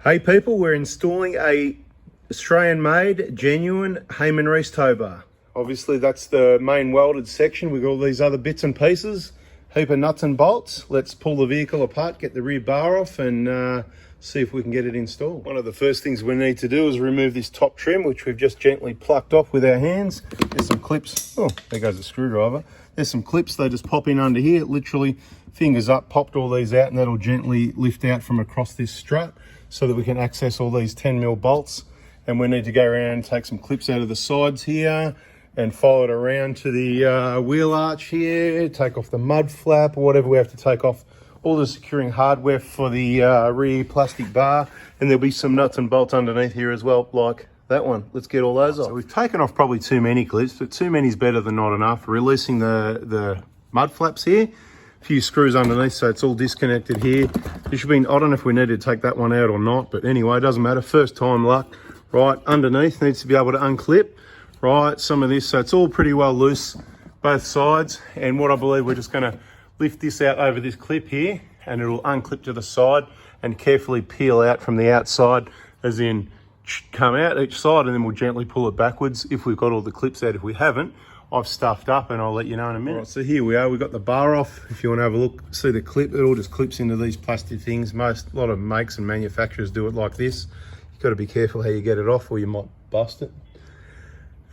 Hey people, we're installing a Australian-made, genuine Hayman Reese tow bar. Obviously that's the main welded section with all these other bits and pieces, heap of nuts and bolts. Let's pull the vehicle apart, get the rear bar off and see if we can get it installed. One of the first things we need to do is remove this top trim, which we've just gently plucked off with our hands. There's some clips, oh, there goes a screwdriver. There's some clips, they just pop in under here, literally fingers up, popped all these out, and that'll gently lift out from across this strut so that we can access all these 10mm bolts. And we need to go around and take some clips out of the sides here and follow it around to the wheel arch here, take off the mud flap or whatever we have to take off, all the securing hardware for the rear plastic bar. And there'll be some nuts and bolts underneath here as well, like that one. Let's get all those off. So we've taken off probably too many clips, but too many is better than not enough. Releasing the mud flaps here, a few screws underneath, so it's all disconnected here. This should be, I don't know if we need to take that one out or not, but anyway, it doesn't matter, first time luck. Right, underneath needs to be able to unclip, right, some of this, so it's all pretty well loose, both sides. And what I believe, we're just gonna lift this out over this clip here, and it'll unclip to the side and carefully peel out from the outside, as in come out each side, and then we'll gently pull it backwards if we've got all the clips out. If we haven't, I've stuffed up and I'll let you know in a minute. Right, so here we are, we've got the bar off. If you want to have a look, see the clip, it all just clips into these plastic things. A lot of makes and manufacturers do it like this. You've got to be careful how you get it off or you might bust it.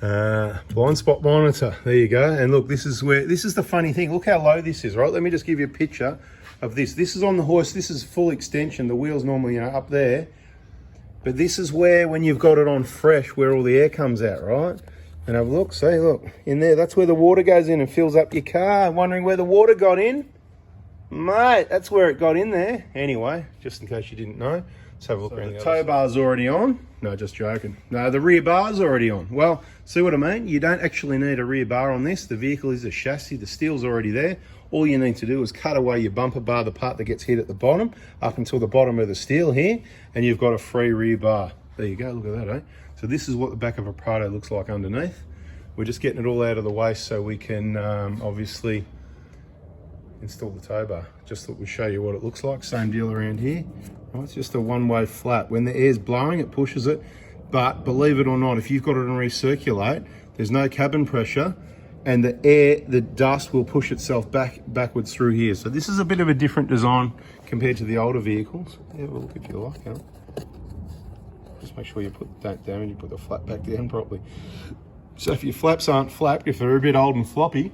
Blind spot monitor, there you go. And look, this is the funny thing. Look how low this is, right? Let me just give you a picture of this. This is on the hoist, this is full extension. The wheel's normally, up there. But this is where, when you've got it on fresh, where all the air comes out, right? And have a look, see, look, in there, that's where the water goes in and fills up your car. Wondering where the water got in? Mate, that's where it got in there. Anyway, just in case you didn't know, let's have a look around the tow bar's already on. No, just joking. No, the rear bar's already on. Well, see what I mean? You don't actually need a rear bar on this. The vehicle is a chassis, the steel's already there. All you need to do is cut away your bumper bar, the part that gets hit at the bottom, up until the bottom of the steel here, and you've got a free rear bar. There you go, look at that, eh? So this is what the back of a PRADO looks like underneath. We're just getting it all out of the way so we can obviously install the tow bar. Just thought we'd show you what it looks like. Same deal around here. Oh, it's just a one-way flap. When the air's blowing, it pushes it. But believe it or not, if you've got it on recirculate, there's no cabin pressure, and the dust will push itself backwards through here. So this is a bit of a different design compared to the older vehicles. Have a look if you like, huh? Just make sure you don't damage, you put the flap back down properly. So if your flaps aren't flapped, if they're a bit old and floppy,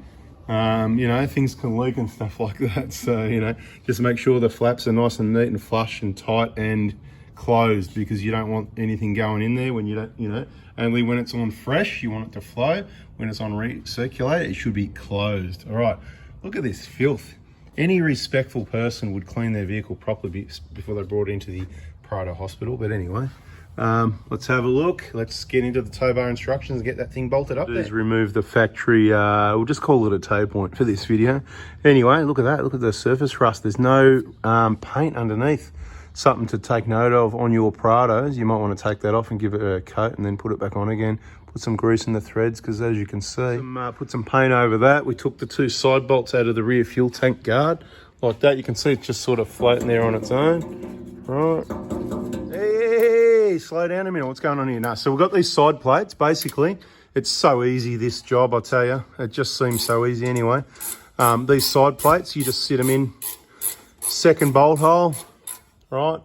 things can leak and stuff like that. So, just make sure the flaps are nice and neat and flush and tight and closed, because you don't want anything going in there when you don't, only when it's on fresh, you want it to flow. When it's on recirculate, it should be closed. All right, look at this filth. Any respectful person would clean their vehicle properly before they brought it into the PRADO hospital. But anyway, let's have a look. Let's get into the tow bar instructions and get that thing bolted up there. Remove the factory, we'll just call it a tow point for this video. Anyway, look at that, look at the surface rust. There's no paint underneath. Something to take note of on your PRADOs. You might want to take that off and give it a coat and then put it back on again. Put some grease in the threads, because as you can see, put some paint over that. We took the two side bolts out of the rear fuel tank guard. Like that, you can see it's just sort of floating there on its own. Right. Hey, slow down a minute. What's going on here? No, so we've got these side plates. Basically, it's so easy, this job, I tell you. It just seems so easy anyway. These side plates, you just sit them in. Second bolt hole, right?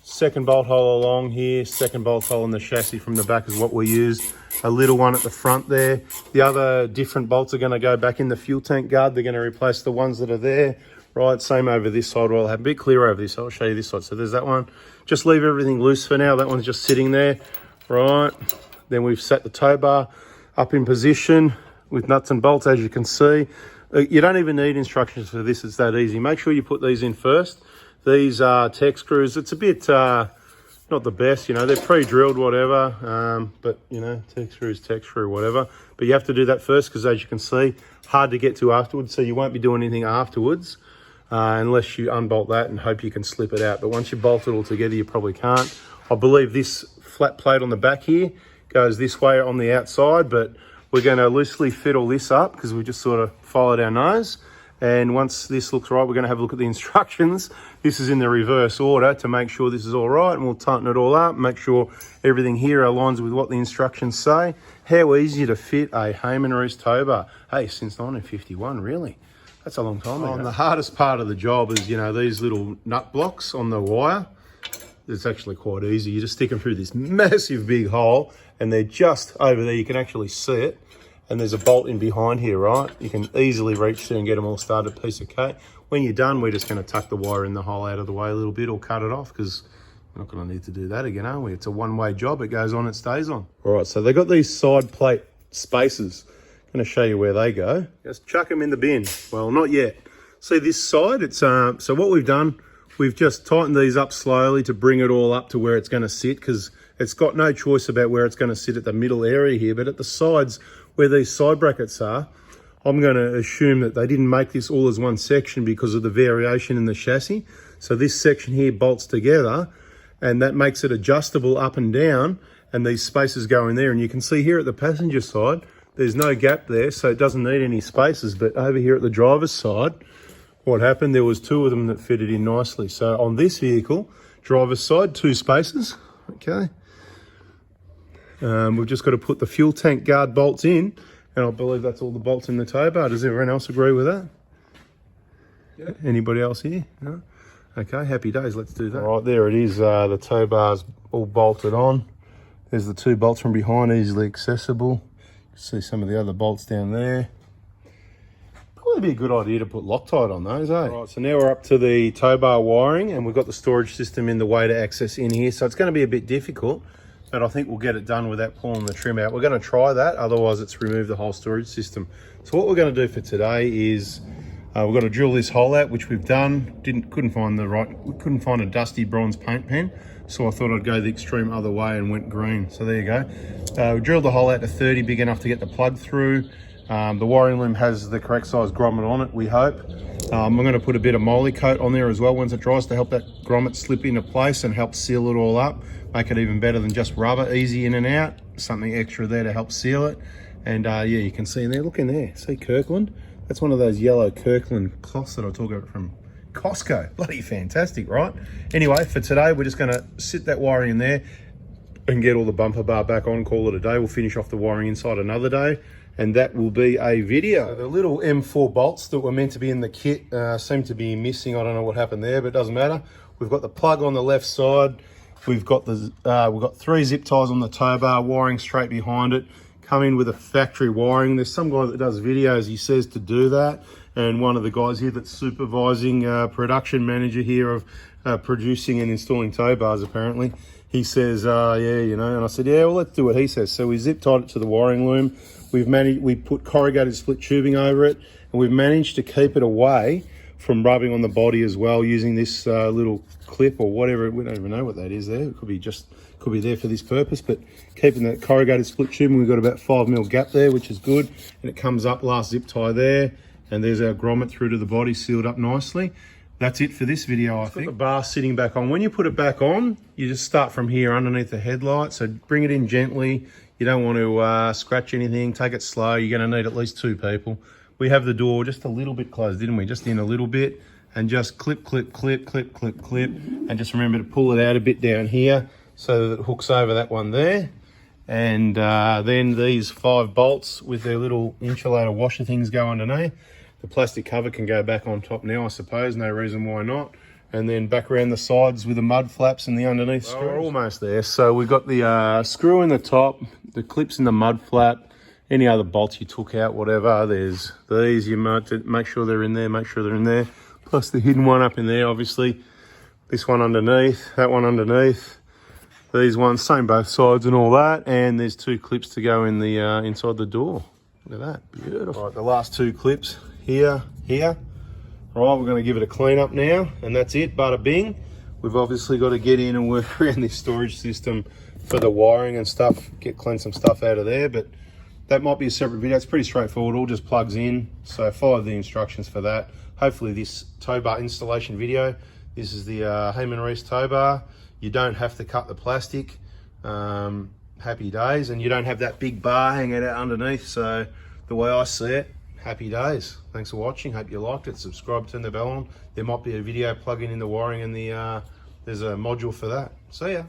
Second bolt hole along here. Second bolt hole in the chassis from the back is what we use. A little one at the front there. The other different bolts are going to go back in the fuel tank guard. They're going to replace the ones that are there. Right, same over this side. Well, I'll have a bit clearer over this. I'll show you this side. So there's that one. Just leave everything loose for now. That one's just sitting there. Right. Then we've set the tow bar up in position with nuts and bolts, as you can see. You don't even need instructions for this. It's that easy. Make sure you put these in first. These are tech screws. It's a bit not the best, they're pre-drilled, whatever. But tech screw, whatever. But you have to do that first, because as you can see, hard to get to afterwards. So you won't be doing anything afterwards. Unless you unbolt that and hope you can slip it out. But once you bolt it all together, you probably can't. I believe this flat plate on the back here goes this way on the outside, but we're going to loosely fiddle this up because we just sort of followed our nose. And once this looks right, we're going to have a look at the instructions. This is in the reverse order to make sure this is all right, and we'll tighten it all up, make sure everything here aligns with what the instructions say. How easy to fit a Hayman Reese Towbar. Hey, since 1951, really? That's a long time ago. And the hardest part of the job is, you know, these little nut blocks on the wire. It's actually quite easy. You just stick them through this massive big hole, and they're just over there. You can actually see it. And there's a bolt in behind here, right? You can easily reach through and get them all started, piece of cake. When you're done, we're just going to tuck the wire in the hole out of the way a little bit, or cut it off, because we're not going to need to do that again, are we? It's a one-way job. It goes on, it stays on. All right, so they've got these side plate spacers. I'm going to show you where they go. Just chuck them in the bin. Well, not yet. See this side? It's so what we've done, we've just tightened these up slowly to bring it all up to where it's going to sit, because it's got no choice about where it's going to sit at the middle area here, but at the sides where these side brackets are, I'm going to assume that they didn't make this all as one section because of the variation in the chassis. So this section here bolts together, and that makes it adjustable up and down, and these spaces go in there. And you can see here at the passenger side, there's no gap there, so it doesn't need any spaces. But over here at the driver's side, what happened, there was two of them that fitted in nicely. So on this vehicle, driver's side, 2 spaces, okay. We've just got to put the fuel tank guard bolts in, and I believe that's all the bolts in the Towbar. Does everyone else agree with that? Yeah. Anybody else here? No? Okay, happy days, let's do that. All right, there it is. The Towbar's all bolted on. There's the 2 bolts from behind, easily accessible. You can see some of the other bolts down there. Probably be a good idea to put Loctite on those, eh? All right, so now we're up to the Towbar wiring, and we've got the storage system in the way to access in here, so it's going to be a bit difficult, but I think we'll get it done without pulling the trim out. We're going to try that, otherwise it's remove the whole storage system. So what we're going to do for today is we're going to drill this hole out, which we've done. Couldn't find a dusty bronze paint pen, so I thought I'd go the extreme other way and went green. So there you go. We drilled the hole out to 30, big enough to get the plug through. The wiring loom has the correct size grommet on it, we hope. I'm going to put a bit of moly coat on there as well once it dries, to help that grommet slip into place and help seal it all up, make it even better than just rubber, easy in and out. Something extra there to help seal it. And yeah, you can see in there, look in there, see Kirkland? That's one of those yellow Kirkland cloths that I talk about from Costco. Bloody fantastic, right? Anyway, for today, we're just going to sit that wiring in there and get all the bumper bar back on, call it a day. We'll finish off the wiring inside another day, and that will be a video. So the little M4 bolts that were meant to be in the kit seem to be missing. I don't know what happened there, but it doesn't matter. We've got the plug on the left side. We've got 3 zip ties on the Towbar, wiring straight behind it. Come in with a factory wiring. There's some guy that does videos, he says to do that, and one of the guys here that's supervising, production manager here of producing and installing Towbars apparently, he says, yeah, you know, and I said, yeah, well, let's do what he says. So we zip tied it to the wiring loom. We put corrugated split tubing over it, and we've managed to keep it away from rubbing on the body as well, using this little clip or whatever. We don't even know what that is there. It could be there for this purpose, but keeping that corrugated split tubing, we've got about 5mm gap there, which is good, and it comes up, last zip tie there, and there's our grommet through to the body, sealed up nicely. That's it for this video, I think. Got the bar sitting back on. When you put it back on, you just start from here underneath the headlight, so bring it in gently. You don't want to scratch anything, take it slow. You're going to need at least 2 people. We have the door just a little bit closed, didn't we? Just in a little bit, and just clip, clip, clip, clip, clip, clip, and just remember to pull it out a bit down here so that it hooks over that one there. And then these 5 bolts with their little insulator washer things go underneath. The plastic cover can go back on top now, I suppose, no reason why not. And then back around the sides with the mud flaps and the underneath screws. We're almost there. So we've got the screw in the top, the clips in the mud flap, any other bolts you took out, whatever. There's these, you might make sure they're in there, plus the hidden one up in there, obviously. This one underneath, that one underneath. These ones, same both sides and all that. And there's 2 clips to go in the inside the door. Look at that, beautiful. All right, the last 2 clips here. Right, we're going to give it a clean up now, and that's it, bada bing. We've obviously got to get in and work around this storage system for the wiring and stuff, clean some stuff out of there, but that might be a separate video. It's pretty straightforward, all just plugs in, so follow the instructions for that. Hopefully this Towbar installation video, this is the Hayman Reese Towbar. You don't have to cut the plastic, happy days, and you don't have that big bar hanging out underneath, so the way I see it, happy days. Thanks for watching. Hope you liked it. Subscribe, turn the bell on. There might be a video plugging in the wiring and there's a module for that. See ya.